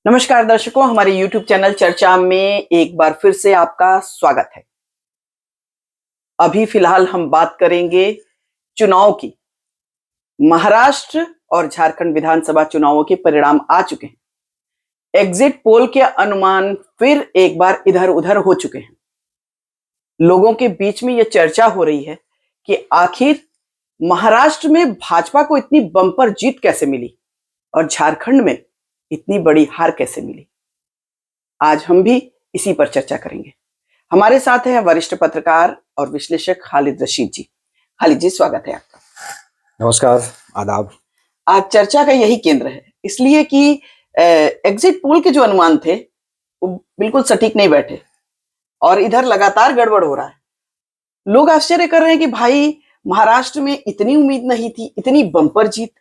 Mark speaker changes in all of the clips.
Speaker 1: नमस्कार दर्शकों, हमारे YouTube चैनल चर्चा में एक बार फिर से आपका स्वागत है। अभी फिलहाल हम बात करेंगे चुनाव की। महाराष्ट्र और झारखंड विधानसभा चुनावों के परिणाम आ चुके हैं। एग्जिट पोल के अनुमान फिर एक बार इधर उधर हो चुके हैं। लोगों के बीच में यह चर्चा हो रही है कि आखिर महाराष्ट्र में भाजपा को इतनी बम्पर जीत कैसे मिली और झारखंड में इतनी बड़ी हार कैसे मिली। आज हम भी इसी पर चर्चा करेंगे। हमारे साथ हैं वरिष्ठ पत्रकार और विश्लेषक खालिद रशीद जी। खालिद जी, स्वागत है आपका।
Speaker 2: नमस्कार, आदाब।
Speaker 1: आज चर्चा का यही केंद्र है, इसलिए कि एग्जिट पोल के जो अनुमान थे वो बिल्कुल सटीक नहीं बैठे और इधर लगातार गड़बड़ हो रहा है। लोग आश्चर्य कर रहे हैं कि भाई महाराष्ट्र में इतनी उम्मीद नहीं थी, इतनी बम्पर जीत,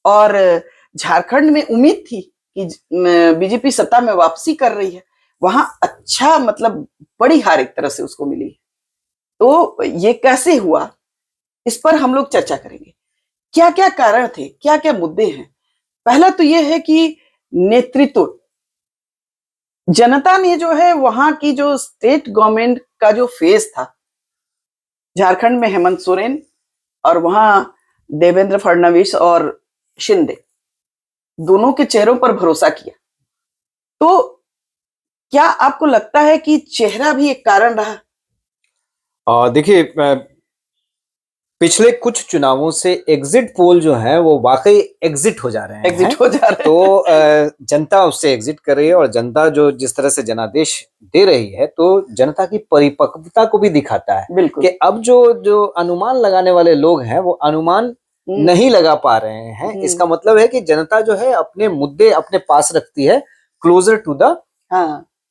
Speaker 1: और झारखंड में उम्मीद थी कि बीजेपी सत्ता में वापसी कर रही है, वहां अच्छा मतलब बड़ी हार एक तरह से उसको मिली है। तो ये कैसे हुआ, इस पर हम लोग चर्चा करेंगे। क्या क्या कारण थे, क्या क्या मुद्दे हैं। पहला तो ये है कि नेतृत्व, जनता ने जो है वहां की जो स्टेट गवर्नमेंट का जो फेस था, झारखंड में हेमंत सोरेन और वहां देवेंद्र फडणवीस और शिंदे, दोनों के चेहरों पर भरोसा किया। तो क्या आपको लगता है कि चेहरा भी एक कारण रहा?
Speaker 2: देखिए, पिछले कुछ चुनावों से एग्जिट पोल जो है वो वाकई एग्जिट हो जा रहे हैं।
Speaker 1: एग्जिट हो जा रहे हैं।
Speaker 2: तो जनता उससे एग्जिट कर रही है और जनता जो जिस तरह से जनादेश दे रही है, तो जनता की परिपक्वता को भी दिखाता है कि अब जो अनुमान लगाने वाले लोग हैं वो अनुमान नहीं लगा पा रहे हैं। इसका मतलब है कि जनता जो है अपने मुद्दे अपने पास रखती है, क्लोजर टू द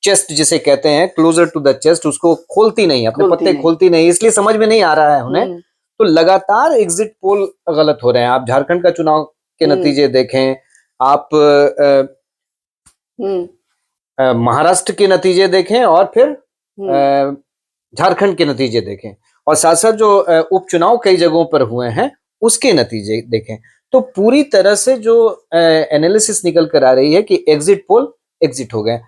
Speaker 2: चेस्ट जिसे कहते हैं, क्लोजर टू द चेस्ट, उसको खोलती नहीं, अपने पत्ते खोलती नहीं, इसलिए समझ में नहीं आ रहा है उन्हें। तो लगातार एग्जिट पोल गलत हो रहे हैं। आप झारखंड का चुनाव के नतीजे देखें, आप महाराष्ट्र के नतीजे देखें और फिर झारखंड के नतीजे देखें, और साथ साथ जो उपचुनाव कई जगहों पर हुए हैं उसके नतीजे देखें, तो पूरी तरह से जो एनालिसिस निकल कर आ रही है कि एग्जिट पोल एग्जिट हो गए।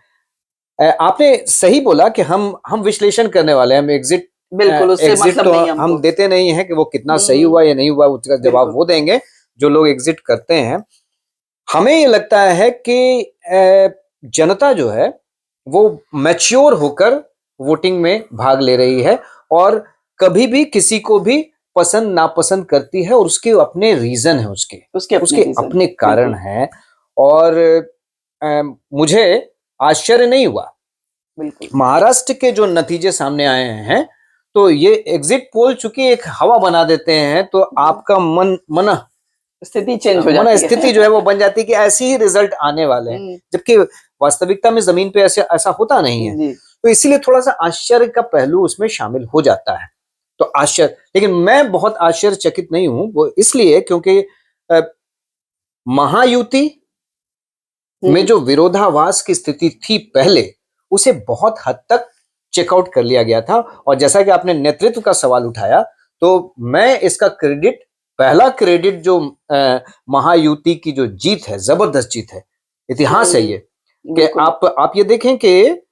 Speaker 2: आपने सही बोला कि हम विश्लेषण करने वाले हैं। हम एग्जिट
Speaker 1: मतलब
Speaker 2: तो हम देते नहीं है कि वो कितना सही हुआ या नहीं हुआ, उसका जवाब वो देंगे जो लोग एग्जिट करते हैं। हमें ये लगता है कि जनता जो है वो मैच्योर होकर वोटिंग में भाग ले रही है और कभी भी किसी को भी पसंद नापसंद करती है, और उसके अपने रीजन है, उसके अपने कारण है। और मुझे आश्चर्य नहीं हुआ। महाराष्ट्र के जो नतीजे सामने आए हैं, तो ये एग्जिट पोल चूंकि एक हवा बना देते हैं, तो आपका मन
Speaker 1: स्थिति चेंज हो जाती है।
Speaker 2: स्थिति जो है वो बन जाती है कि ऐसे ही रिजल्ट आने वाले हैं, जबकि वास्तविकता में जमीन पे ऐसा होता नहीं है। तो इसीलिए थोड़ा सा आश्चर्य का पहलू उसमें शामिल हो जाता है। तो आश्चर्य, लेकिन मैं बहुत आश्चर्यचकित नहीं हूं, वो इसलिए क्योंकि महायुति में जो विरोधाभास की स्थिति थी पहले, उसे बहुत हद तक चेकआउट कर लिया गया था। और जैसा कि आपने नेतृत्व का सवाल उठाया, तो मैं इसका पहला क्रेडिट जो महायुति की जो जीत है, जबरदस्त जीत है, इतिहास है ये, कि आप ये देखें कि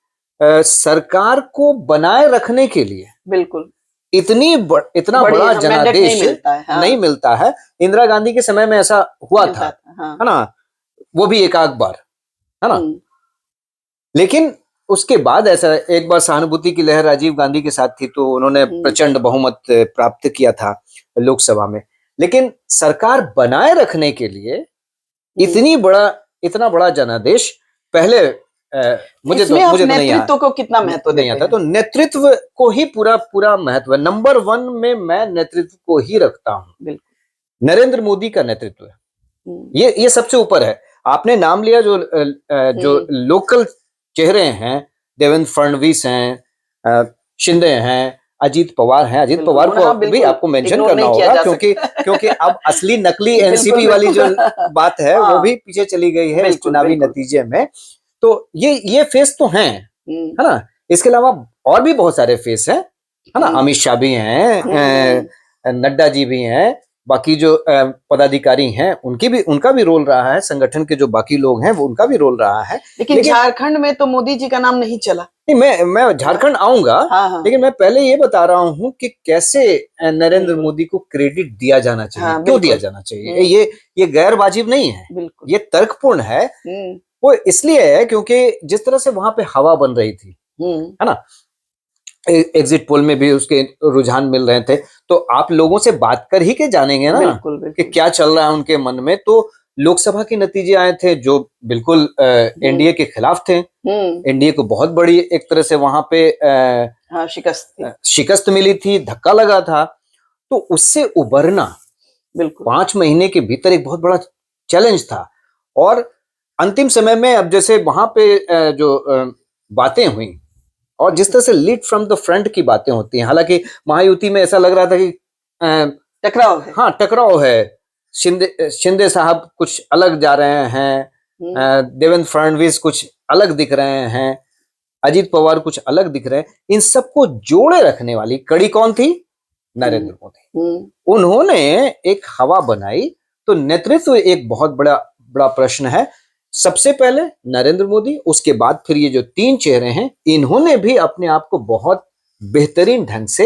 Speaker 2: सरकार को बनाए रखने के लिए बिल्कुल इतना बड़ा जनादेश नहीं मिलता है। इंदिरा गांधी के समय में ऐसा हुआ था, है ना, वो भी एक आध बार, है ना। लेकिन उसके बाद ऐसा एक बार सहानुभूति की लहर राजीव गांधी के साथ थी, तो उन्होंने प्रचंड बहुमत प्राप्त किया था लोकसभा में। लेकिन सरकार बनाए रखने के लिए इतना बड़ा जनादेश पहले मुझे तो
Speaker 1: नेतृत्व को कितना महत्व नहीं आता।
Speaker 2: तो नेतृत्व को ही पूरा महत्व है। नंबर 1 में मैं नेतृत्व को ही रखता हूं। नरेंद्र मोदी का नेतृत्व है, ये सबसे ऊपर है। आपने नाम लिया जो लोकल चेहरे हैं, देवेंद्र फडणवीस हैं, शिंदे हैं, अजीत पवार हैं। अजीत पवार को भी आपको मेंशन करना होगा, क्योंकि अब असली नकली एनसीपी वाली जो बात है वो भी पीछे चली गई है इस चुनावी नतीजे में। तो ये फेस तो हैं, है ना। इसके अलावा और भी बहुत सारे फेस हैं, है ना। अमित शाह भी हैं, नड्डा जी भी हैं, बाकी जो पदाधिकारी हैं उनका भी रोल रहा है, संगठन के जो बाकी लोग हैं वो उनका भी रोल रहा है।
Speaker 1: लेकिन झारखंड में तो मोदी जी का नाम नहीं चला।
Speaker 2: नहीं, मैं झारखंड आऊंगा।
Speaker 1: हाँ।
Speaker 2: लेकिन मैं पहले ये बता रहा हूँ कि कैसे नरेंद्र मोदी को क्रेडिट दिया जाना चाहिए।
Speaker 1: हाँ,
Speaker 2: क्यों दिया जाना चाहिए? ये गैर वाजिब नहीं है, ये तर्कपूर्ण है। वो इसलिए है क्योंकि जिस तरह से वहां पे हवा बन रही थी, है ना, एग्जिट पोल में भी उसके रुझान मिल रहे थे, तो आप लोगों से बात कर ही के जानेंगे ना कि क्या चल रहा है उनके मन में। तो लोकसभा के नतीजे आए थे जो बिल्कुल एनडीए के खिलाफ थे। एनडीए को बहुत बड़ी एक तरह से वहां पे शिकस्त मिली थी, धक्का लगा था। तो उससे उबरना बिल्कुल 5 महीने के भीतर एक बहुत बड़ा चैलेंज था। और अंतिम समय में अब जैसे वहां पे जो बातें हुई और जिस तरह से लीड फ्रॉम द फ्रंट की बातें होती हैं, हालांकि महायुति में ऐसा लग रहा था कि
Speaker 1: टकराव है।
Speaker 2: हाँ, टकराव है। शिंदे साहब कुछ अलग जा रहे हैं, देवेंद्र फडणवीस कुछ अलग दिख रहे हैं, अजीत पवार कुछ अलग दिख रहे हैं। इन सबको जोड़े रखने वाली कड़ी कौन थी? नरेंद्र मोदी। उन्होंने एक हवा बनाई। तो नेतृत्व एक बहुत बड़ा प्रश्न है। सबसे पहले नरेंद्र मोदी, उसके बाद फिर ये जो 3 चेहरे हैं, इन्होंने भी अपने आप को बहुत बेहतरीन ढंग से,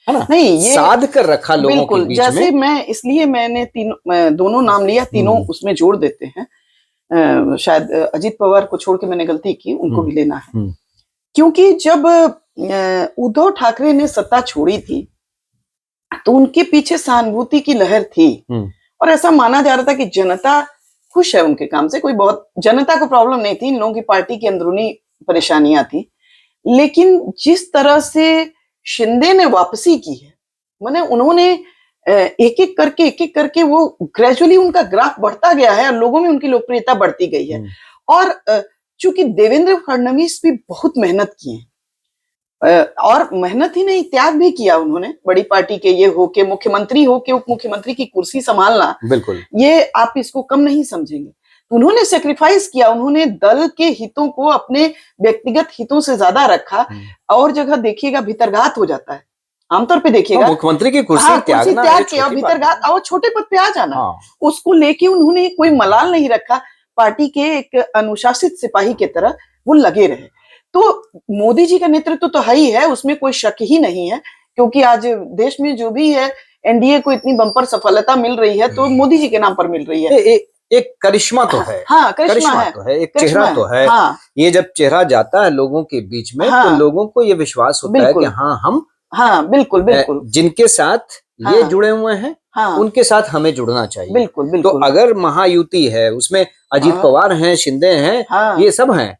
Speaker 2: है ना, नहीं, ये साध कर रखा लोगों के बीच
Speaker 1: जैसे
Speaker 2: में।
Speaker 1: इसलिए मैंने दोनों नाम लिया, तीनों उसमें जोड़ देते हैं। शायद अजीत पवार को छोड़ के मैंने गलती की, उनको भी लेना है। क्योंकि जब उद्धव ठाकरे ने सत्ता छोड़ी थी तो उनके पीछे सहानुभूति की लहर थी और ऐसा माना जा रहा था कि जनता खुश है उनके काम से। कोई बहुत जनता को प्रॉब्लम नहीं थी, इन लोगों की पार्टी की अंदरूनी परेशानियां थी। लेकिन जिस तरह से शिंदे ने वापसी की है, माने उन्होंने एक एक करके वो ग्रेजुअली उनका ग्राफ बढ़ता गया है और लोगों में उनकी लोकप्रियता बढ़ती गई है। और चूंकि देवेंद्र फडणवीस भी बहुत मेहनत किए और मेहनत ही नहीं, त्याग भी किया उन्होंने। बड़ी पार्टी के ये हो के मुख्यमंत्री हो के उप मुख्यमंत्री की कुर्सी संभालना, बिल्कुल, ये आप इसको कम नहीं समझेंगे। उन्होंने सेक्रीफाइस किया, उन्होंने दल के हितों को अपने व्यक्तिगत हितों से ज्यादा रखा। और जगह देखिएगा भीतरघात हो जाता है, आमतौर पे देखिएगा।
Speaker 2: मुख्यमंत्री की कुर्सी त्याग
Speaker 1: किया, भीतरघात और छोटे पद पे आ जाना, उसको लेके उन्होंने कोई मलाल नहीं रखा। पार्टी के एक अनुशासित सिपाही की तरह वो लगे रहे। तो मोदी जी का नेतृत्व तो है ही है, उसमें कोई शक ही नहीं है। क्योंकि आज देश में जो भी है, एनडीए को इतनी बम्पर सफलता मिल रही है तो मोदी जी के नाम पर मिल रही है।
Speaker 2: एक करिश्मा तो है।
Speaker 1: हाँ, करिश्मा
Speaker 2: तो है, एक चेहरा तो है। हाँ। ये जब चेहरा जाता है लोगों के बीच में, तो लोगों को ये विश्वास होता है कि हाँ, हम
Speaker 1: बिल्कुल
Speaker 2: जिनके साथ ये जुड़े हुए हैं, उनके साथ हमें जुड़ना चाहिए। बिल्कुल। तो अगर महायुति है, उसमें अजीत पवार हैं, शिंदे हैं, ये सब हैं,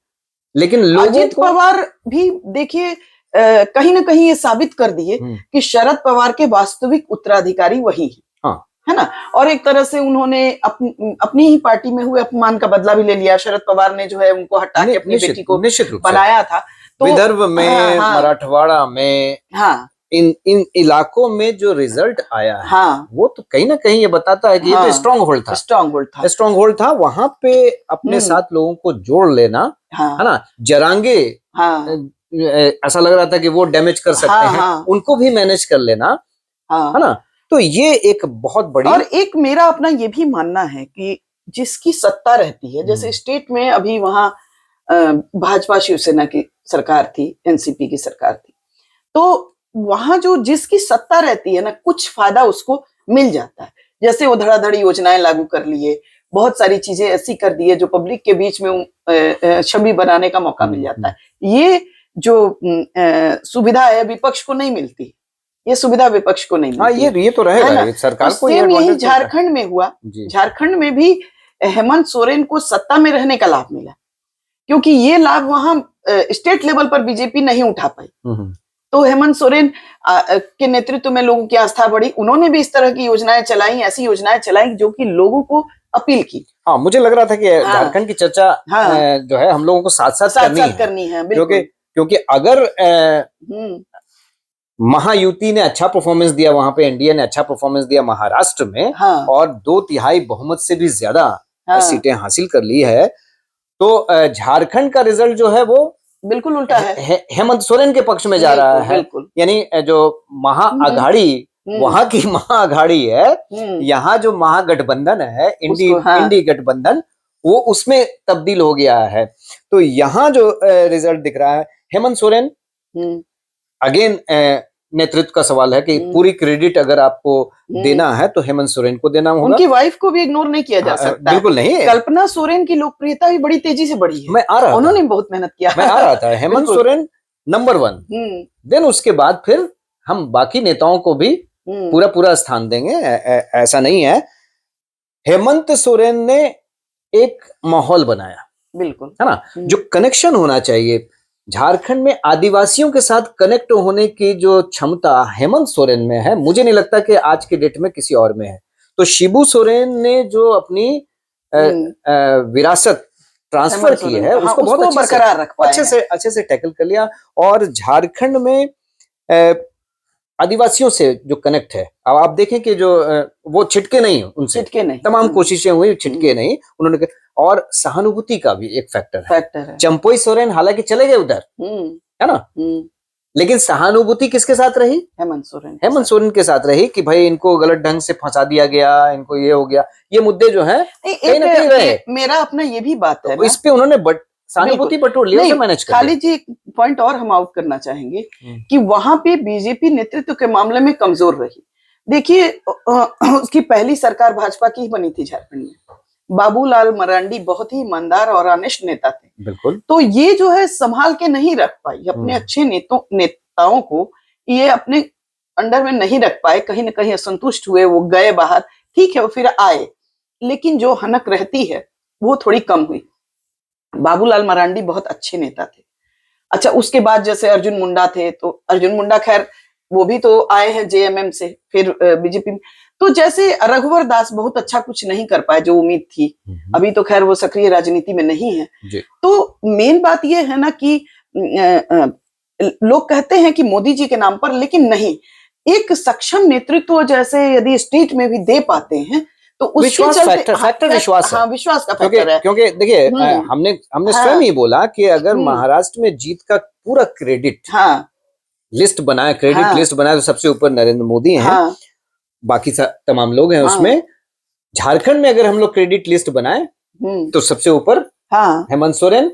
Speaker 2: लेकिन
Speaker 1: अजीत पवार भी देखिए कहीं ना कहीं ये साबित कर दिए कि शरद पवार के वास्तविक उत्तराधिकारी वही है ना। और एक तरह से उन्होंने अपनी ही पार्टी में हुए अपमान का बदला भी ले लिया। शरद पवार ने जो है उनको हटा के अपनी बेटी को बनाया था।
Speaker 2: तो विदर्भ में, मराठवाड़ा में, इन इलाकों में जो रिजल्ट आया है, वो तो कहीं ना कहीं ये बताता है कि ये तो स्ट्रॉन्ग होल्ड था। वहां पे अपने साथ लोगों को जोड़ लेना, है ना। जरांगे, ऐसा लग रहा था कि वो डैमेज कर सकते हैं, उनको भी मैनेज कर लेना, है ना। तो ये एक बहुत बड़ी,
Speaker 1: और एक मेरा अपना ये भी मानना है कि जिसकी सत्ता रहती है, जैसे स्टेट में अभी वहां भाजपा शिवसेना की सरकार थी, एनसीपी की सरकार थी, तो वहां जो जिसकी सत्ता रहती है ना, कुछ फायदा उसको मिल जाता है। जैसे वो धड़ाधड़ योजनाएं लागू कर लिए, बहुत सारी चीजें ऐसी कर दी है जो पब्लिक के बीच में छवि बनाने का मौका मिल जाता है। ये जो सुविधा है विपक्ष को नहीं मिलती, ये सुविधा विपक्ष को नहीं मिलती।
Speaker 2: ये तो रहेगा सरकार को।
Speaker 1: यही झारखंड में हुआ। झारखंड में भी हेमंत सोरेन को सत्ता में रहने का लाभ मिला, क्योंकि ये लाभ वहां स्टेट लेवल पर बीजेपी नहीं उठा पाई। तो हेमंत सोरेन के नेतृत्व में लोगों की आस्था बढ़ी। उन्होंने भी इस तरह की योजनाएं चलाई, ऐसी योजनाएं चलाई जो कि लोगों को अपील की।
Speaker 2: हाँ, मुझे लग रहा था कि झारखंड की चर्चा जो है हम लोगों को साथ साथ
Speaker 1: करनी है।
Speaker 2: क्योंकि अगर महायुति ने अच्छा परफॉर्मेंस दिया वहां पे, एनडीए ने अच्छा परफॉर्मेंस दिया महाराष्ट्र में, और 2/3 बहुमत से भी ज्यादा सीटें हासिल कर ली है, तो झारखंड का रिजल्ट जो है वो
Speaker 1: बिल्कुल उल्टा है,
Speaker 2: हेमंत सोरेन के पक्ष में जा रहा है। यानी जो महाअघाड़ी वहां की महाअघाड़ी है, यहाँ जो महागठबंधन है, इंडी गठबंधन, वो उसमें तब्दील हो गया है। तो यहाँ जो रिजल्ट दिख रहा है, हेमंत सोरेन, अगेन नेतृत्व का सवाल है कि पूरी क्रेडिट अगर आपको देना है तो हेमंत सोरेन को देना होगा।
Speaker 1: उनकी वाइफ को भी इग्नोर नहीं किया जा सकता।
Speaker 2: बिल्कुल नहीं।
Speaker 1: कल्पना सोरेन की लोकप्रियता भी बड़ी तेजी से बढ़ी है।
Speaker 2: मैं आ रहा
Speaker 1: उन्होंने बहुत मेहनत किया।
Speaker 2: मैं आ रहा था। हेमंत सोरेन नंबर 1, देन उसके बाद फिर हम बाकी नेताओं को भी पूरा स्थान देंगे, ऐसा नहीं है। हेमंत सोरेन ने एक माहौल बनाया,
Speaker 1: बिल्कुल,
Speaker 2: है ना, जो कनेक्शन होना चाहिए। झारखंड में आदिवासियों के साथ कनेक्ट होने की जो क्षमता हेमंत सोरेन में है, मुझे नहीं लगता कि आज के डेट में किसी और में है। तो शिबू सोरेन ने जो अपनी विरासत ट्रांसफर की है, उसको बहुत
Speaker 1: बरकरार रख पाए,
Speaker 2: अच्छे से टैकल कर लिया। और झारखंड में आदिवासियों से जो कनेक्ट है, अब आप देखें कि जो वो छिटके नहीं, उनसे तमाम कोशिशें हुई, छिटके नहीं उन्होंने। और सहानुभूति का भी एक फैक्टर है। चंपोई सोरेन हालांकि चले गए उधर, है ना, लेकिन सहानुभूति किसके साथ रही? हेमंत सोरेन के साथ रही कि भाई इनको गलत ढंग से फंसा दिया गया, इनको ये हो गया, ये मुद्दे जो है कहीं ना कहीं रहे।
Speaker 1: मेरा अपना ये भी बात है,
Speaker 2: इस पे उन्होंने सहानुभूति बटोर लिया, मैनेज कर।
Speaker 1: खाली जी एक पॉइंट और हम आउट करना चाहेंगे कि वहां पे बीजेपी नेतृत्व के मामले में कमजोर रही। देखिए, उसकी पहली सरकार भाजपा की ही बनी थी झारखंड में। बाबूलाल मरांडी बहुत ही ईमानदार और ऑनेस्ट नेता थे,
Speaker 2: बिल्कुल।
Speaker 1: तो ये जो है संभाल के नहीं रख पाई अपने अच्छे नेताओं को, ये अपने अंडर में नहीं रख पाए, कहीं ना कहीं असंतुष्ट हुए, वो गए बाहर। ठीक है, वो फिर आए, लेकिन जो हनक रहती है वो थोड़ी कम हुई। बाबूलाल मरांडी बहुत अच्छे नेता थे। अच्छा, उसके बाद जैसे अर्जुन मुंडा थे, तो अर्जुन मुंडा खैर वो भी तो आए हैं जेएमएम से, फिर बीजेपी में। तो जैसे रघुवर दास बहुत अच्छा कुछ नहीं कर पाए जो उम्मीद थी, अभी तो खैर वो सक्रिय राजनीति में नहीं है। तो मेन बात ये है ना कि लोग कहते हैं कि मोदी जी के नाम पर, लेकिन नहीं, एक सक्षम नेतृत्व जैसे यदि स्टेट में भी दे पाते हैं तो
Speaker 2: विश्वास विश्वास
Speaker 1: का फैक्टर है।
Speaker 2: क्योंकि देखिए, हमने स्वयं ही बोला कि अगर महाराष्ट्र में जीत का पूरा क्रेडिट लिस्ट बनाए, लिस्ट बनाए, तो सबसे ऊपर नरेंद्र मोदी हैं, बाकी तमाम लोग हैं उसमें। झारखंड में अगर हम लोग क्रेडिट लिस्ट बनाए तो सबसे ऊपर हेमंत सोरेन,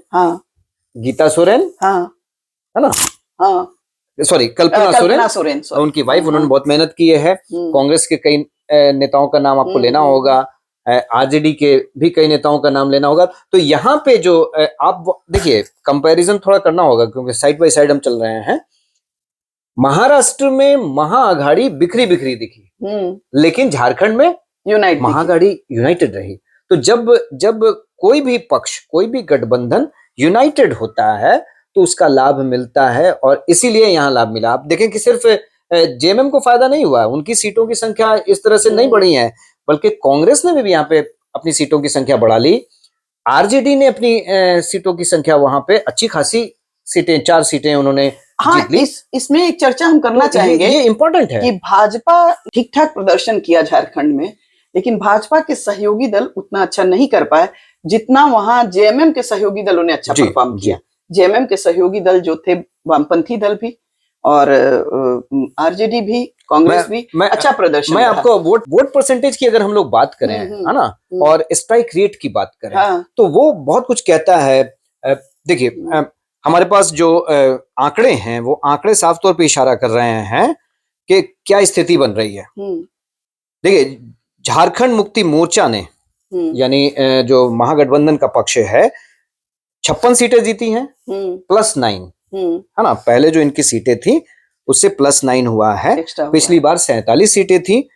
Speaker 2: गीता सोरेन, है ना, सॉरी कल्पना सोरेन, उनकी वाइफ, उन्होंने बहुत मेहनत की है। कांग्रेस के कई नेताओं का नाम आपको लेना होगा, आरजेडी के भी कई नेताओं का नाम लेना होगा। तो यहाँ पे जो आप देखिए, कंपैरिजन थोड़ा करना होगा, क्योंकि साइड बाय साइड हम चल रहे हैं। महाराष्ट्र में महाअघाड़ी बिखरी दिखी, लेकिन झारखंड में महाअघाड़ी यूनाइटेड रही। तो जब कोई भी पक्ष, कोई भी गठबंधन यूनाइटेड होता है तो उसका लाभ मिलता है, और इसीलिए यहाँ लाभ मिला। आप देखें कि सिर्फ जेएमएम को फायदा नहीं हुआ, उनकी सीटों की संख्या इस तरह से नहीं बढ़ी है, बल्कि कांग्रेस ने भी यहाँ पे अपनी सीटों की संख्या बढ़ा ली। आरजेडी ने अपनी सीटों की संख्या वहां पे अच्छी खासी सीटें, 4 सीटें उन्होंने जीत ली।
Speaker 1: इसमें एक चर्चा हम करना चाहेंगे,
Speaker 2: ये इंपॉर्टेंट है
Speaker 1: कि भाजपा ठीक ठाक प्रदर्शन किया झारखंड में, लेकिन भाजपा के सहयोगी दल उतना अच्छा नहीं कर पाए जितना वहां जेएमएम के सहयोगी दलों ने अच्छा परफॉर्म किया। जेएमएम के सहयोगी दल जो थे, वामपंथी दल भी और आरजेडी भी, कांग्रेस भी अच्छा प्रदर्शन।
Speaker 2: मैं आपको वोट परसेंटेज की अगर हम लोग बात करें, है ना, और स्ट्राइक रेट की बात करें, तो वो बहुत कुछ कहता है। देखिए, हमारे पास जो आंकड़े हैं, वो आंकड़े साफ तौर पे इशारा कर रहे हैं कि क्या स्थिति बन रही है। देखिए, झारखंड मुक्ति मोर्चा ने, यानी जो महागठबंधन का पक्ष है, 56 सीटें जीती हैं +9, है ना। पहले जो इनकी सीटें थी उससे +9 हुआ है। पिछली बार 47 सीटें थी।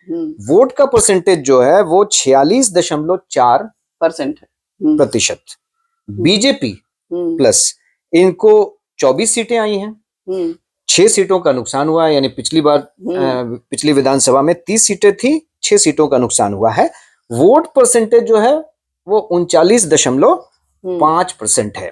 Speaker 2: वोट का परसेंटेज जो है वो 46.4% है। बीजेपी प्लस इनको 24 सीटें आई हैं, 6 सीटों का नुकसान हुआ है, यानी पिछली विधानसभा में 30 सीटें थी, 6 सीटों का नुकसान हुआ है। वोट परसेंटेज जो है वो 39.5% है।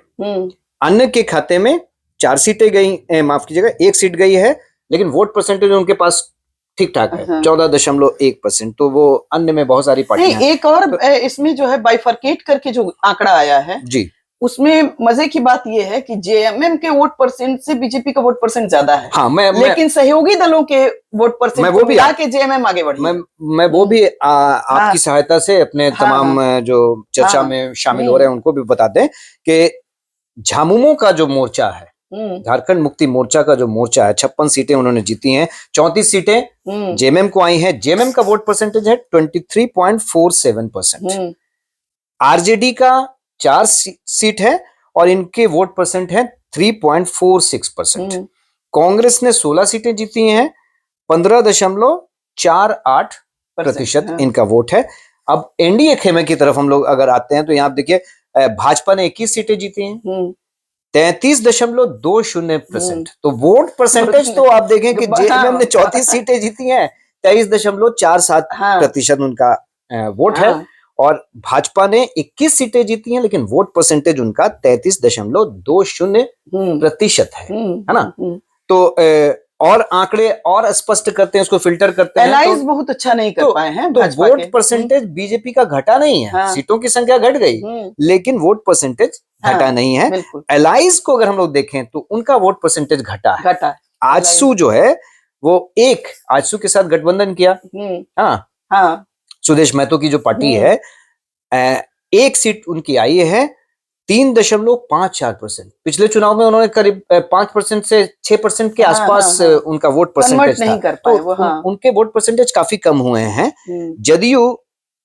Speaker 2: अन्य के खाते में 4 सीटें गई, माफ कीजिएगा 1 सीट गई है, लेकिन वोट परसेंटेज उनके पास ठीक ठाक है, 14.1%। तो वो अन्य में बहुत सारी पार्टियां।
Speaker 1: एक और इसमें जो है बाइफरकेट करके जो आंकड़ा आया है जी, उसमें मजे की बात यह है कि जेएमएम के वोट परसेंट से बीजेपी का वोट परसेंट ज्यादा है।
Speaker 2: हाँ,
Speaker 1: लेकिन सहयोगी दलों के वोट परसेंट को मिला के जेएमएम आगे बढ़ी।
Speaker 2: मैं वो भी आपकी सहायता से अपने तमाम जो चर्चा में शामिल हो रहे हैं उनको भी बता दें कि झामुमो का जो मोर्चा है, झारखंड मुक्ति मोर्चा का जो मोर्चा है, 56 सीटें उन्होंने जीती हैं, 34 सीटें जेएमएम को आई हैं। जेएमएम का वोट परसेंटेज है 23.47%। आरजेडी का 4 सीट है और इनके वोट परसेंट है 3.46%। कांग्रेस ने 16 सीटें जीती हैं, 15.48% इनका वोट है। अब एनडीए खेमे की तरफ हम लोग अगर आते हैं तो यहाँ देखिए भाजपा ने 21 सीटें जीती हैं, 33.20%। तो वोट परसेंटेज तो आप देखें कि जेएमएम ने 34 सीटें जीती हैं, 23.47% उनका वोट है, और भाजपा ने 21 सीटें जीती हैं लेकिन वोट परसेंटेज उनका 33.20% है ना। तो और आंकड़े और स्पष्ट करते हैं, उसको फिल्टर करते हैं,
Speaker 1: एलाइज बहुत अच्छा नहीं कर पाए हैं।
Speaker 2: तो वोट परसेंटेज बीजेपी का घटा नहीं है। सीटों की संख्या घट गई लेकिन वोट परसेंटेज घटा नहीं है। एलाइज को अगर हम लोग देखें तो उनका वोट परसेंटेज घटा है। आजसू जो है वो आजसू के साथ गठबंधन किया, हाँ, सुदेश महतो की जो पार्टी है, एक सीट उनकी आई है 3.54%। पिछले चुनाव में उन्होंने करीब 5% से 6% के आसपास उनका वोट परसेंटेज था, तो उनके वोट परसेंटेज काफी कम हुए हैं। जदयू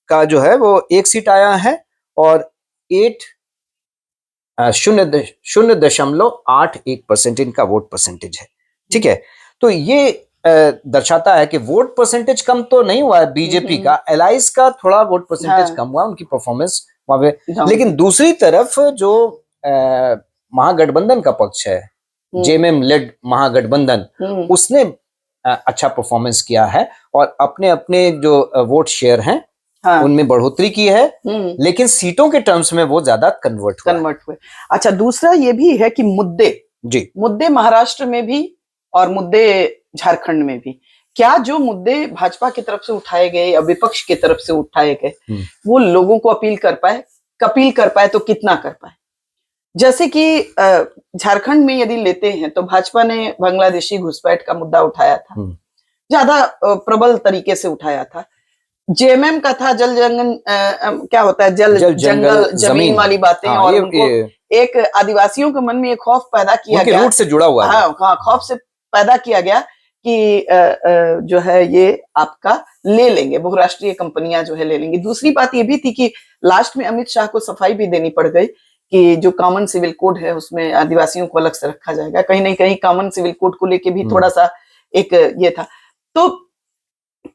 Speaker 2: का जो है वो 1 सीट आया है और 0.81% इनका वोट परसेंटेज है। ठीक है, तो ये दर्शाता है कि वोट परसेंटेज कम तो नहीं हुआ है बीजेपी का, एलाइज का थोड़ा वोट परसेंटेज कम हुआ, उनकी परफॉर्मेंस वहां पे। लेकिन दूसरी तरफ जो महागठबंधन का पक्ष है, जेएमएम लेड महागठबंधन, उसने अच्छा परफॉर्मेंस किया है और अपने अपने जो वोट शेयर हैं उनमें बढ़ोतरी की है, लेकिन सीटों के टर्म्स में वो ज्यादा कन्वर्ट हुए।
Speaker 1: अच्छा, दूसरा ये भी है कि मुद्दे महाराष्ट्र में भी और मुद्दे झारखंड में भी, क्या जो मुद्दे भाजपा की तरफ से उठाए गए या विपक्ष की तरफ से उठाए गए वो लोगों को अपील कर पाए तो कितना कर पाए? जैसे कि झारखंड में यदि लेते हैं तो भाजपा ने बांग्लादेशी घुसपैठ का मुद्दा उठाया था, ज्यादा प्रबल तरीके से उठाया था। जेएमएम का था जल जंगल, क्या होता है, जल जंगल जमीन वाली बातें, और उनको एक आदिवासियों के मन में एक खौफ पैदा किया गया,
Speaker 2: रूट से जुड़ा हुआ है,
Speaker 1: खौफ से पैदा किया गया कि जो है ये आपका ले लेंगे, बहुराष्ट्रीय कंपनियां जो है ले लेंगी। दूसरी बात ये भी थी कि लास्ट में अमित शाह को सफाई भी देनी पड़ गई कि जो कॉमन सिविल कोड है उसमें आदिवासियों को अलग से रखा जाएगा। कहीं ना कहीं कॉमन सिविल कोड को लेके भी थोड़ा सा एक ये था। तो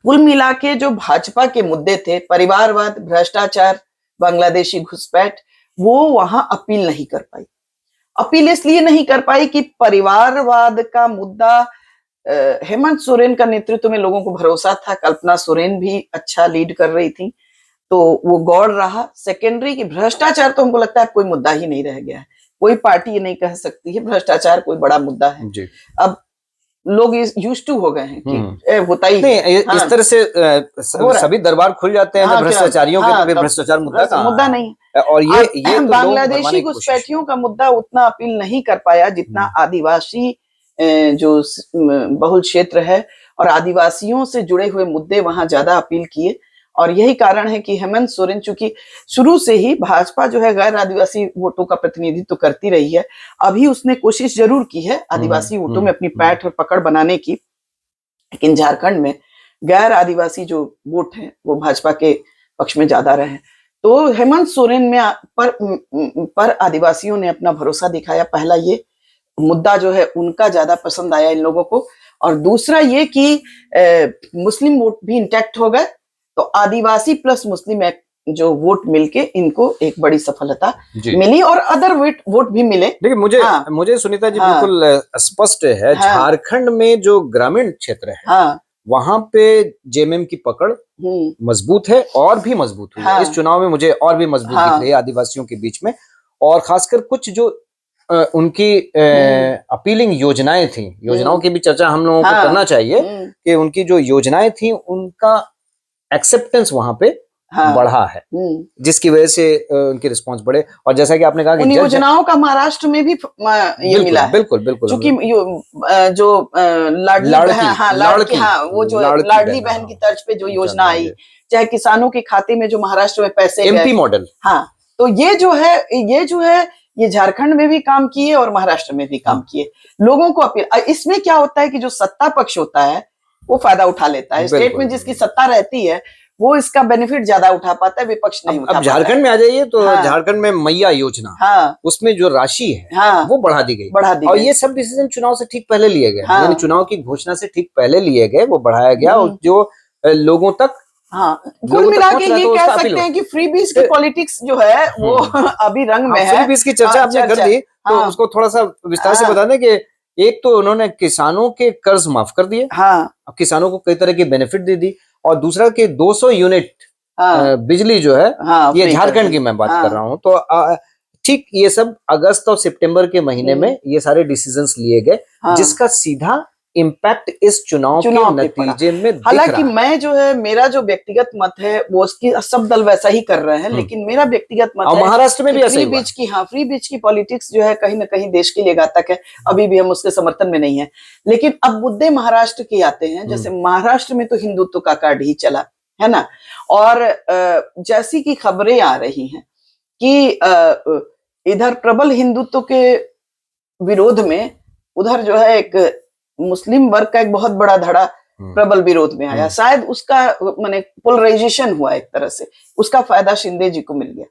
Speaker 1: कुल मिला के जो भाजपा के मुद्दे थे, परिवारवाद, भ्रष्टाचार, बांग्लादेशी घुसपैठ, वो वहां अपील नहीं कर पाई। अपील इसलिए नहीं कर पाई कि परिवारवाद का मुद्दा हेमंत सोरेन का नेतृत्व में लोगों को भरोसा था, कल्पना सोरेन भी अच्छा लीड कर रही थी तो वो गौड़ रहा। सेकेंडरी की भ्रष्टाचार तो हमको लगता है कोई मुद्दा ही नहीं रह गया है, कोई पार्टी ये नहीं कह सकती है भ्रष्टाचार कोई बड़ा मुद्दा है जी। अब लोग यूज्ड टू हो गए हैं कि होता ही नहीं,
Speaker 2: इस तरह से सभी दरबार खुल जाते हैं भ्रष्टाचारियों के, तो भ्रष्टाचार
Speaker 1: मुद्दा नहीं।
Speaker 2: और ये तो
Speaker 1: बांग्लादेशी घुसपैठियों का मुद्दा उतना अपील नहीं कर पाया जितना आदिवासी जो बहुल क्षेत्र है और आदिवासियों से जुड़े हुए मुद्दे वहां ज्यादा अपील किए। और यही कारण है कि हेमंत सोरेन, चूंकि शुरू से ही भाजपा जो है गैर आदिवासी वोटों का प्रतिनिधित्व करती रही है, अभी उसने कोशिश जरूर की है आदिवासी वोटों में अपनी पैठ और पकड़ बनाने की, लेकिन झारखंड में गैर आदिवासी जो वोट है वो भाजपा के पक्ष में ज्यादा रहे। तो हेमंत सोरेन में पर आदिवासियों ने अपना भरोसा दिखाया। पहला ये मुद्दा जो है उनका ज्यादा पसंद आया इन लोगों को, और दूसरा ये कि मुस्लिम वोट भी इंटैक्ट हो गए, तो आदिवासी प्लस मुस्लिम जो वोट मिलके इनको एक बड़ी सफलता मिली और अदर वोट भी मिले।
Speaker 2: देखिए मुझे सुनीता जी बिल्कुल स्पष्ट है, झारखंड में जो ग्रामीण क्षेत्र है वहां पे जेएमएम की पकड़ मजबूत है और भी मजबूत हुई है। इस चुनाव में मुझे और भी मजबूत दिख रही है आदिवासियों के बीच में, और खासकर कुछ जो उनकी अपीलिंग योजनाएं थी, योजनाओं की भी चर्चा हम लोगों को करना चाहिए कि उनकी जो योजनाएं थी उनका एक्सेप्टेंस वहां पे
Speaker 1: हाँ,
Speaker 2: बढ़ा है, जिसकी वजह से उनकी रिस्पांस बढ़े। और जैसा कि आपने कहा कि
Speaker 1: उन योजनाओं का महाराष्ट्र में भी ये मिला है।
Speaker 2: बिल्कुल बिल्कुल,
Speaker 1: क्योंकि जो लाडली बहन, हाँ लाड़की, हाँ वो जो लाडली बहन की तर्ज पे जो योजना आई, चाहे किसानों के खाते में जो महाराष्ट्र में पैसे
Speaker 2: एमपी मॉडल,
Speaker 1: हाँ, तो ये जो है ये झारखंड में भी काम किए और महाराष्ट्र में भी काम किए। लोगों को अपील, इसमें क्या होता है कि जो सत्ता पक्ष होता है वो फायदा उठा लेता है। स्टेट में जिसकी सत्ता रहती है वो इसका बेनिफिट ज्यादा उठा पाता है, विपक्ष नहीं उठा पाता।
Speaker 2: अब झारखंड में आ जाइए तो झारखंड में मैया योजना,
Speaker 1: हाँ,
Speaker 2: उसमें जो राशि है वो बढ़ा दी गई, और ये सब डिसीजन चुनाव से ठीक पहले लिए गए, यानी चुनाव की घोषणा से ठीक पहले लिए गए, वो बढ़ाया गया और जो लोगों तक,
Speaker 1: हाँ, कुल मिला के ये कह सकते हैं कि फ्री बीज की पॉलिटिक्स जो है वो अभी रंग में है।
Speaker 2: फ्री बीज की चर्चा आपने कर दी, तो उसको थोड़ा सा विस्तार से बता दें कि एक तो उन्होंने किसानों के कर्ज माफ कर दिए, अब किसानों को कई तरह की बेनिफिट दे दी, और दूसरा कि 200 यूनिट बिजली जो है, ये झारखंड की मैं बात कर रहा हूँ, तो ठीक ये सब अगस्त और सितंबर के महीने में ये सारे डिसीजंस लिए गए, जिसका सीधा इम्पैक्ट इस चुनाव के नतीजे में दिख रहा है।
Speaker 1: हालांकि मैं जो है, मेरा जो व्यक्तिगत मत है वो उसकी सब दल वैसा ही कर रहे हैं, लेकिन मेरा व्यक्तिगत मत है
Speaker 2: महाराष्ट्र में भी ऐसा ही हुआ।
Speaker 1: फ्री बीज की पॉलिटिक्स जो है कहीं ना कहीं देश के लिए घातक है। अभी भी हम उसके समर्थन में नहीं है, लेकिन अब मुद्दे महाराष्ट्र के आते हैं। जैसे महाराष्ट्र में तो हिंदुत्व का कार्ड ही चला है ना, और जैसी की खबरें आ रही हैं कि इधर प्रबल हिंदुत्व के विरोध में उधर जो है एक मुस्लिम वर्ग का एक बहुत बड़ा धड़ा प्रबल विरोध में आया। शायद उसका माने पोलराइजेशन हुआ एक तरह से, उसका फायदा शिंदे जी को मिल गया,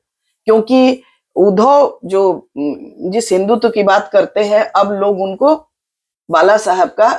Speaker 1: क्योंकि उद्धव जो जिस हिंदुत्व की बात करते हैं, अब लोग उनको बाला साहब का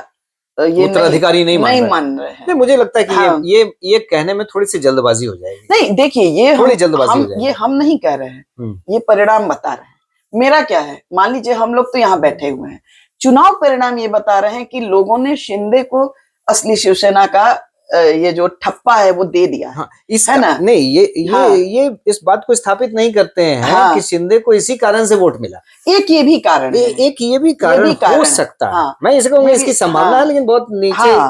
Speaker 1: ये
Speaker 2: उत्तराधिकारी नहीं
Speaker 1: मान रहे हैं।
Speaker 2: मुझे लगता है कि ये कहने में थोड़ी सी जल्दबाजी हो जाएगी।
Speaker 1: नहीं, देखिए ये
Speaker 2: थोड़ी जल्दबाजी हो जाएगी।
Speaker 1: ये हम नहीं कह रहे हैं, ये परिणाम बता रहे हैं। मेरा क्या है, मान लीजिए हम लोग तो यहाँ बैठे हुए हैं, चुनाव परिणाम ये बता रहे हैं कि लोगों ने शिंदे को असली शिवसेना का ये जो ठप्पा है वो दे दिया है ना।
Speaker 2: नहीं, ये इस बात को स्थापित नहीं करते हैं कि शिंदे को इसी कारण से वोट मिला।
Speaker 1: एक ये भी कारण है,
Speaker 2: एक ये भी कारण हो सकता है। मैं इसे कहूंगा इसकी संभावना है, लेकिन बहुत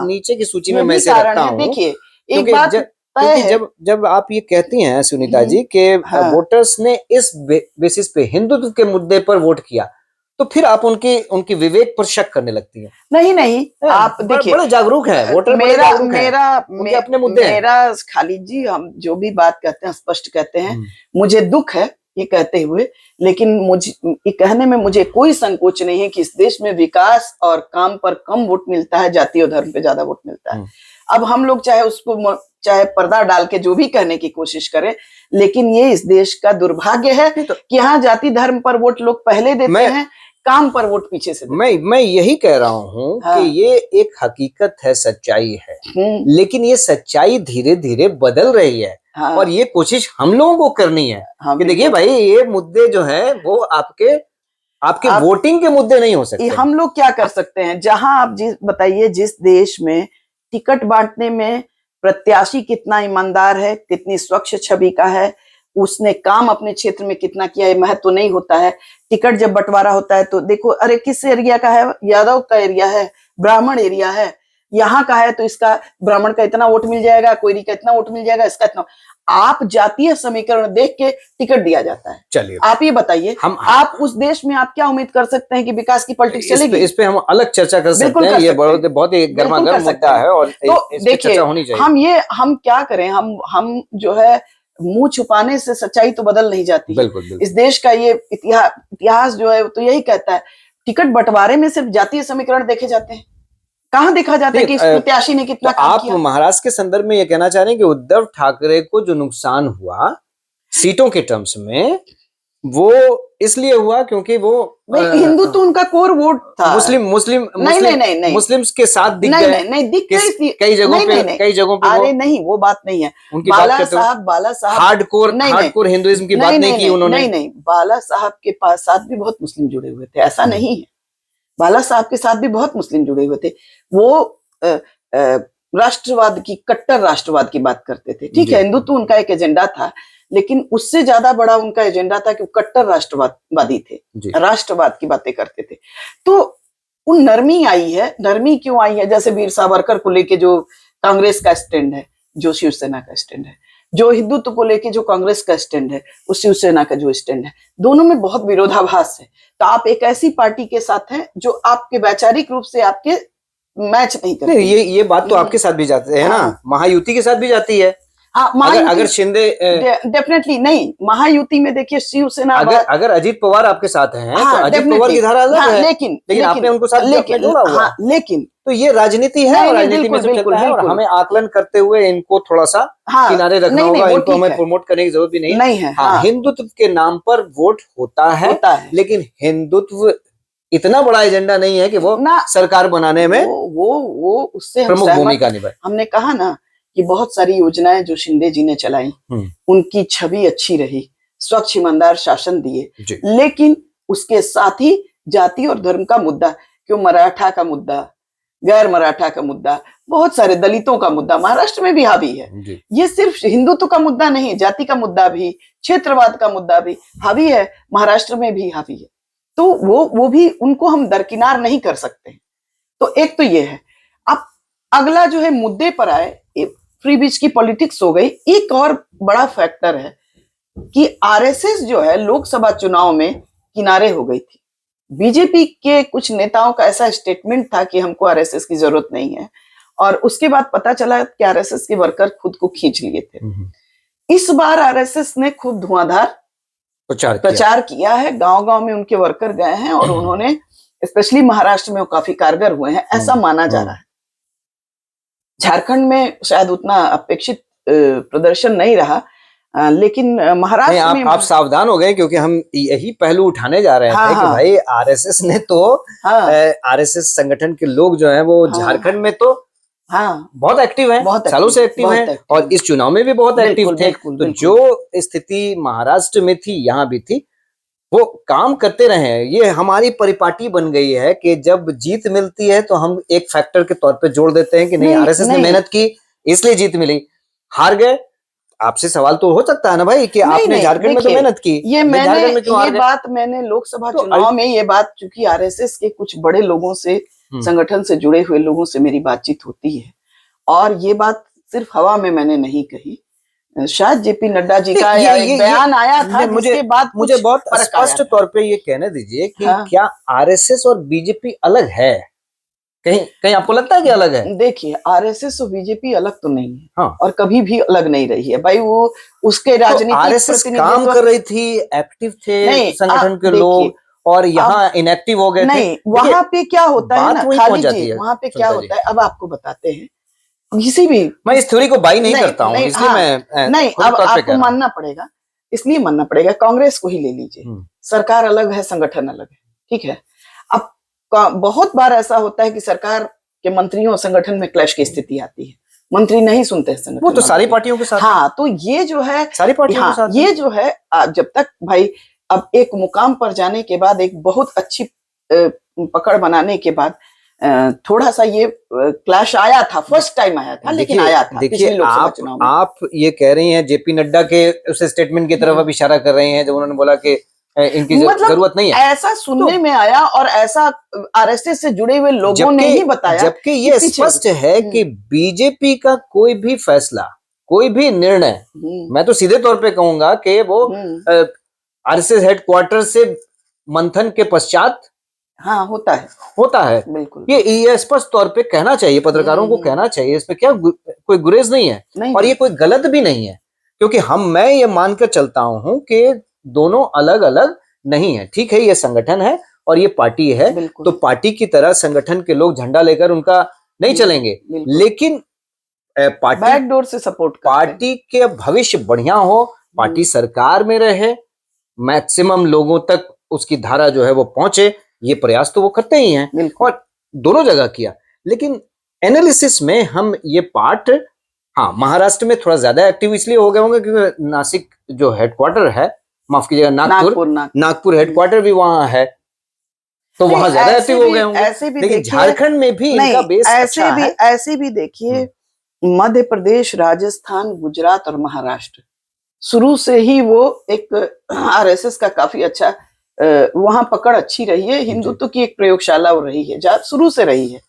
Speaker 2: नीचे की सूची में मैं इसे रखता हूँ।
Speaker 1: देखिए एक बात,
Speaker 2: क्योंकि जब आप ये कहती हैं सुनीता जी के वोटर्स ने इस बेसिस पे हिंदुत्व के मुद्दे पर वोट किया, तो फिर आप उनकी विवेक पर शक करने लगती हैं।
Speaker 1: नहीं, आप देखिए
Speaker 2: बड़े जागरूक हैं वोटर,
Speaker 1: मेरा
Speaker 2: अपने मुद्दे
Speaker 1: मेरा खाली जी, हम जो भी बात कहते हैं स्पष्ट कहते हैं। मुझे दुख है ये कहते हुए, लेकिन मुझे ये कहने में मुझे कोई संकोच नहीं है कि इस देश में विकास और काम पर कम वोट मिलता है, जाति और धर्म पे ज्यादा वोट मिलता है। अब हम लोग चाहे पर्दा डाल के जो भी कहने की कोशिश करें, लेकिन ये इस देश का दुर्भाग्य है कि यहाँ जाति धर्म पर वोट लोग पहले देते हैं, काम पर वोट पीछे से देते
Speaker 2: मैं यही कह रहा हूँ कि ये एक हकीकत है, सच्चाई है, लेकिन ये सच्चाई धीरे धीरे बदल रही है। और ये कोशिश हम लोगों को करनी है कि देखिए भाई, ये मुद्दे जो है वो आपके वोटिंग के मुद्दे नहीं हो सकते।
Speaker 1: हम लोग क्या कर सकते हैं, जहां आप बताइए जिस देश में टिकट बांटने में प्रत्याशी कितना ईमानदार है, कितनी स्वच्छ छवि का है, उसने काम अपने क्षेत्र में कितना किया है, महत्व नहीं होता है। टिकट जब बंटवारा होता है तो देखो, अरे किस एरिया का है, यादव का एरिया है, ब्राह्मण एरिया है, यहाँ का है तो इसका ब्राह्मण का इतना वोट मिल जाएगा, कोयरी का इतना वोट मिल जाएगा, इसका इतना। आप जातीय समीकरण देख के टिकट दिया जाता है।
Speaker 2: चलिए
Speaker 1: आप ये बताइए, आप उस देश में आप क्या उम्मीद कर सकते हैं कि विकास की पॉलिटिक्स चलेगी?
Speaker 2: इस पे हम अलग चर्चा कर सकते हैं। ये बहुत ही गर्मागर्म मुद्दा है और
Speaker 1: तो देखिए, हम क्या करें, हम जो है मुंह छुपाने से सच्चाई तो बदल नहीं जाती।
Speaker 2: बिल्कुल।
Speaker 1: इस देश का ये इतिहास जो है तो यही कहता है, टिकट बंटवारे में सिर्फ जातीय समीकरण देखे जाते हैं, कहाँ देखा जाता है कि इस प्रत्याशी ने कितना काम किया।
Speaker 2: आप महाराष्ट्र के संदर्भ में ये कहना चाह रहे हैं कि उद्धव ठाकरे को जो नुकसान हुआ सीटों के टर्म्स में, वो इसलिए हुआ क्योंकि वो
Speaker 1: हिंदू तो उनका कोर वोट था,
Speaker 2: मुस्लिम्स के साथ दिख गए। कई जगहों पे
Speaker 1: अरे नहीं, वो बात नहीं है। बाला साहब
Speaker 2: हार्डकोर हिंदुइज्म की बात नहीं की उन्होंने।
Speaker 1: नहीं, बाला साहब के पास साथ भी बहुत मुस्लिम जुड़े हुए थे, ऐसा नहीं है। बाला साहब के साथ भी बहुत मुस्लिम जुड़े हुए थे। वो राष्ट्रवाद की, कट्टर राष्ट्रवाद की बात करते थे। ठीक है, हिंदुत्व उनका एक एजेंडा था, लेकिन उससे ज्यादा बड़ा उनका एजेंडा था कि वो कट्टर राष्ट्रवादी थे, राष्ट्रवाद की बातें करते थे। तो उन नरमी आई है। नरमी क्यों आई है? जैसे वीर सावरकर को लेके जो कांग्रेस का स्टैंड है, जो शिवसेना का स्टैंड है, जो हिंदुत्व को लेके जो कांग्रेस का स्टैंड है, उस शिवसेना का जो स्टैंड है, दोनों में बहुत विरोधाभास है। तो आप एक ऐसी पार्टी के साथ हैं जो आपके वैचारिक रूप से आपके मैच नहीं करती।
Speaker 2: नहीं, ये बात तो आपके साथ भी जाती है ना,
Speaker 1: हाँ।
Speaker 2: महायुति के साथ भी जाती है।
Speaker 1: हाँ,
Speaker 2: अगर शिंदे
Speaker 1: डेफिनेटली नहीं, महायुति में देखिए शिवसेना
Speaker 2: अगर अजित पवार आपके साथ हैं,
Speaker 1: हाँ,
Speaker 2: तो अजित पवार की धारा अलग है,
Speaker 1: लेकिन
Speaker 2: आपने उनको साथ जोड़ा हुआ।
Speaker 1: हाँ, लेकिन
Speaker 2: तो ये राजनीति है, और राजनीति में सब चलता है, और हमें आकलन करते हुए इनको थोड़ा सा किनारे रखना होगा। इनको हमें प्रमोट करने की जरूरत भी नहीं है। हाँ, हिंदुत्व के नाम पर वोट होता है, लेकिन हिंदुत्व इतना बड़ा एजेंडा नहीं है कि वो सरकार बनाने में
Speaker 1: वो उससे
Speaker 2: प्रमुख भूमिका निभाए।
Speaker 1: हमने कहा ना कि बहुत सारी योजनाएं जो शिंदे जी ने चलाई, उनकी छवि अच्छी रही, स्वच्छ ईमानदार शासन दिए, लेकिन उसके साथ ही जाति और धर्म का मुद्दा, क्यों मराठा का मुद्दा, गैर मराठा का मुद्दा, बहुत सारे दलितों का मुद्दा महाराष्ट्र में भी हावी है। ये सिर्फ हिंदुत्व का मुद्दा नहीं, जाति का मुद्दा भी, क्षेत्रवाद का मुद्दा भी हावी है, महाराष्ट्र में भी हावी है। तो वो भी उनको हम दरकिनार नहीं कर सकते। तो एक तो ये है। अब अगला जो है मुद्दे पर आए, फ्री बीच की पॉलिटिक्स हो गई। एक और बड़ा फैक्टर है कि आरएसएस जो है लोकसभा चुनाव में किनारे हो गई थी। बीजेपी के कुछ नेताओं का ऐसा स्टेटमेंट था कि हमको आरएसएस की जरूरत नहीं है, और उसके बाद पता चला कि आरएसएस के वर्कर खुद को खींच लिए थे। इस बार आरएसएस ने खूब धुआंधार प्रचार किया है, गांव-गांव में उनके वर्कर गए हैं, और उन्होंने स्पेशली महाराष्ट्र में वो काफी कारगर हुए हैं, ऐसा माना जा रहा है। झारखंड में शायद उतना अपेक्षित प्रदर्शन नहीं रहा, लेकिन महाराष्ट्र में
Speaker 2: आप सावधान हो गए, क्योंकि हम यही पहलू उठाने जा रहे थे कि भाई आरएसएस ने तो आरएसएस संगठन के लोग जो हैं वो झारखंड में तो बहुत एक्टिव हैं, सालों से एक्टिव हैं, और इस चुनाव में भी बहुत एक्टिव थे। तो जो स्थिति महाराष्ट्र में थी, यहाँ भी थी, वो काम करते रहे हैं। ये हमारी परिपाटी बन गई है कि जब जीत मिलती है तो हम एक फैक्टर के तौर पे जोड़ देते हैं कि नहीं, आरएसएस ने मेहनत की इसलिए जीत मिली। हार गए, आपसे सवाल तो हो सकता है ना भाई कि आपने झारखंड में तो मेहनत की,
Speaker 1: ये बात मैंने लोकसभा चुनाव में ये बात, चूंकि आरएसएस के कुछ बड़े लोगों से, संगठन से जुड़े हुए लोगों से मेरी बातचीत होती है, और ये बात सिर्फ हवा में मैंने नहीं कही। शायद जेपी नड्डा जी का एक बयान आया था,
Speaker 2: मुझे बहुत स्पष्ट तौर पे ये कहने दीजिए कि क्या आरएसएस और बीजेपी अलग है? कहीं आपको लगता है कि अलग है?
Speaker 1: देखिए, आरएसएस और बीजेपी अलग तो नहीं है, और कभी भी अलग नहीं रही है भाई। वो उसके राजनीतिक
Speaker 2: आरएसएस काम कर रही थी, एक्टिव थे संगठन के लोग, और यहाँ इनएक्टिव हो गए थे।
Speaker 1: वहां पे क्या होता है ना, खाली जी, वहां पे क्या होता है, अब आपको बताते हैं। किसी भी,
Speaker 2: मैं इस थ्योरी को बाई नहीं करता हूँ, इसलिए मैं
Speaker 1: नहीं, अब आपको मानना पड़ेगा, इसलिए मानना पड़ेगा। कांग्रेस को ही ले लीजिए, सरकार अलग है, संगठन अलग है, ठीक है। अब बहुत बार ऐसा होता है कि सरकार के मंत्रियों और संगठन में क्लैश की स्थिति आती है, मंत्री नहीं सुनते हैं संगठन।
Speaker 2: वो तो सारी पार्टियों के साथ।
Speaker 1: हाँ, तो ये जो है
Speaker 2: सारी पार्टियों के साथ,
Speaker 1: ये जो है जब तक भाई, अब एक मुकाम पर जाने के बाद, एक बहुत अच्छी पकड़ बनाने के बाद, थोड़ा सा ये क्लैश आया था, फर्स्ट टाइम आया था, लेकिन आया था।
Speaker 2: देखिए, आप ये कह रही हैं जेपी नड्डा के उस स्टेटमेंट की तरफ अब इशारा कर रहे हैं जब उन्होंने बोला कि इनकी जरूरत नहीं है।
Speaker 1: ऐसा सुनने में आया, और ऐसा आरएसएस से जुड़े हुए लोगों ने ही बताया।
Speaker 2: जबकि ये स्पष्ट है कि बीजेपी का कोई भी फैसला, कोई भी निर्णय, मैं तो सीधे तौर पे कहूंगा कि वो आरएसएस हेडक्वार्टर से मंथन के पश्चात होता है।
Speaker 1: बिल्कुल,
Speaker 2: ये स्पष्ट तौर पे कहना चाहिए, पत्रकारों को कहना चाहिए, इस पे क्या कोई गुरेज नहीं है, और ये कोई गलत भी नहीं है, क्योंकि मैं ये मानकर चलता हूं कि दोनों अलग अलग नहीं है। ठीक है, ये संगठन है और ये पार्टी है, तो पार्टी की तरह संगठन के लोग झंडा लेकर उनका नहीं चलेंगे, लेकिन
Speaker 1: बैकडोर से सपोर्ट
Speaker 2: पार्टी के भविष्य बढ़िया हो, पार्टी सरकार में रहे, मैक्सिमम लोगों तक उसकी धारा जो है वो पहुंचे, ये प्रयास तो वो करते ही हैं, और दोनों जगह किया। लेकिन एनालिसिस में हम ये पार्ट, हाँ, महाराष्ट्र में थोड़ा ज्यादा एक्टिव इसलिए हो गए होंगे क्योंकि नासिक जो हेडक्वार्टर है, माफ कीजिएगा, नागपुर हेडक्वार्टर भी वहां है, तो वहां ज्यादा एक्टिव हो गए होंगे। लेकिन झारखंड में भी इनका बेस अच्छा है।
Speaker 1: ऐसे भी देखिए, मध्य प्रदेश, राजस्थान, गुजरात और महाराष्ट्र, शुरू से ही वो एक आरएसएस का काफी अच्छा वहां पकड़ अच्छी रही है, हिंदुत्व की एक प्रयोगशाला रही है, शुरू से रही है।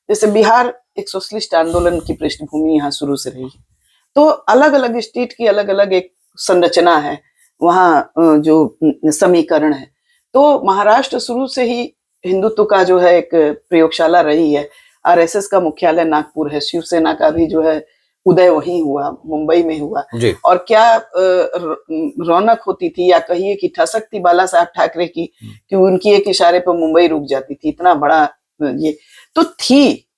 Speaker 1: जैसे बिहार एक सोशलिस्ट आंदोलन की पृष्ठभूमि यहाँ शुरू से रही है। तो अलग अलग स्टेट की अलग अलग एक संरचना है, वहाँ जो समीकरण है। तो महाराष्ट्र शुरू से ही हिंदुत्व का जो है एक प्रयोगशाला रही है। आरएसएस का मुख्यालय नागपुर है, शिवसेना का भी जो है उदय वहीं हुआ, मुंबई में हुआ। और क्या रौनक होती थी, या कहिए कि ठसक थी बाला साहब ठाकरे की, कि उनकी एक इशारे पर मुंबई रुक जाती थी, इतना बड़ा ये तो थी।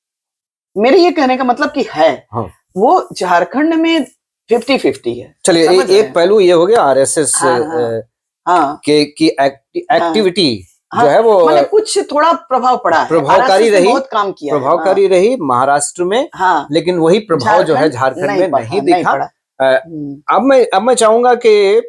Speaker 1: मेरे ये कहने का मतलब कि है। हाँ। वो झारखंड में 50-50 है।
Speaker 2: चलिए, एक पहलू ये हो गया आरएसएस की एक्टिविटी जो है वो
Speaker 1: मतलब कुछ थोड़ा प्रभाव पड़ा है,
Speaker 2: प्रभावकारी रही,
Speaker 1: बहुत काम किया,
Speaker 2: प्रभावकारी रही महाराष्ट्र में। लेकिन वही प्रभाव जो है झारखंड में नहीं दिखा। अब मैं चाहूंगा कि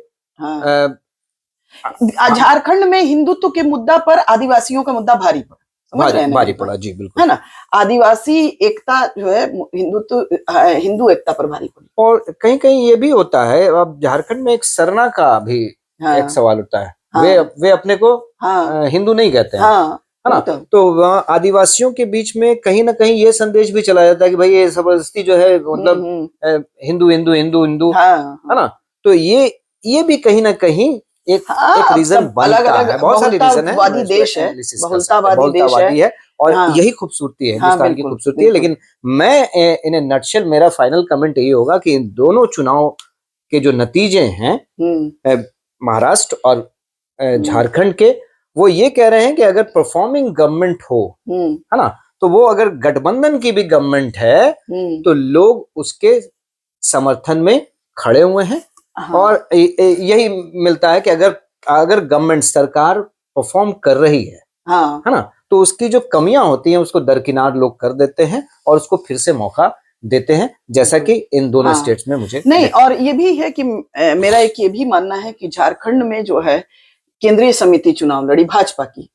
Speaker 1: झारखंड में हिंदुत्व के मुद्दा पर आदिवासियों का मुद्दा भारी
Speaker 2: पड़ा। जी बिल्कुल,
Speaker 1: है ना। आदिवासी एकता जो है हिंदू एकता पर भारी पड़ी।
Speaker 2: और कहीं कहीं ये भी होता है, अब झारखंड में एक सरना का भी एक सवाल होता है। वे अपने को हिंदू नहीं कहते हैं, है ना। तो आदिवासियों के बीच में कहीं ना कहीं ये संदेश भी चला जाता है कि भाई ये जबरदस्ती जो है, मतलब हिंदू हिंदू हिंदू हिंदू, है ना। तो ये भी कहीं ना कहीं एक रीजन बनता है। बहुत सारे रीजन है, बहुलतावादी है, और यही खूबसूरती है हिंदुस्तान की खूबसूरती है। लेकिन मैं इन नटशेल मेरा फाइनल कमेंट यही होगा कि इन दोनों चुनाव के जो नतीजे हैं महाराष्ट्र और झारखंड के, वो ये कह रहे हैं कि अगर परफॉर्मिंग गवर्नमेंट हो, है ना, तो वो अगर गठबंधन की भी गवर्नमेंट है तो लोग उसके समर्थन में खड़े हुए हैं। और यही मिलता है कि अगर गवर्नमेंट सरकार परफॉर्म कर रही है ना, तो उसकी जो कमियां होती हैं उसको दरकिनार लोग कर देते हैं और उसको फिर से मौका देते हैं, जैसा कि इन दोनों स्टेट्स में मुझे
Speaker 1: नहीं। और ये भी है कि मेरा एक ये भी मानना है कि झारखंड में जो है केंद्रीय समिति चुनाव लड़ी भाजपा की,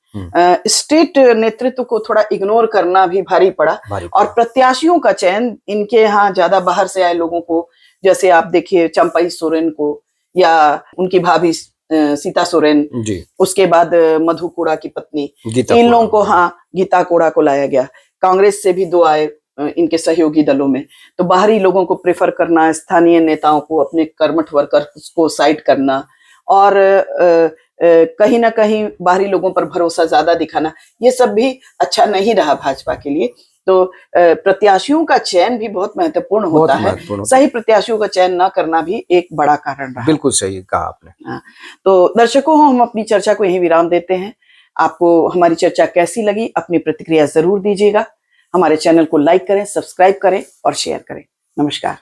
Speaker 1: स्टेट नेतृत्व को थोड़ा इग्नोर करना भी भारी पड़ा। और प्रत्याशियों का चयन इनके यहाँ ज्यादा बाहर से आए लोगों को, जैसे आप देखिए चंपई सोरेन को, या उनकी भाभी सीता सोरेन, उसके बाद मधु कोड़ा की पत्नी, इन लोगों को, गीता कोड़ा को लाया गया। कांग्रेस से भी 2 आए इनके सहयोगी दलों में। तो बाहरी लोगों को प्रेफर करना, स्थानीय नेताओं को, अपने कर्मठ वर्कर्स को साइड करना, और कहीं ना कहीं बाहरी लोगों पर भरोसा ज्यादा दिखाना, ये सब भी अच्छा नहीं रहा भाजपा के लिए। तो प्रत्याशियों का चयन भी बहुत महत्वपूर्ण होता है। सही प्रत्याशियों का चयन न करना भी एक बड़ा कारण रहा।
Speaker 2: बिल्कुल सही कहा आपने।
Speaker 1: तो दर्शकों, हम अपनी चर्चा को यहीं विराम देते हैं। आपको हमारी चर्चा कैसी लगी, अपनी प्रतिक्रिया जरूर दीजिएगा। हमारे चैनल को लाइक करें, सब्सक्राइब करें और शेयर करें। नमस्कार।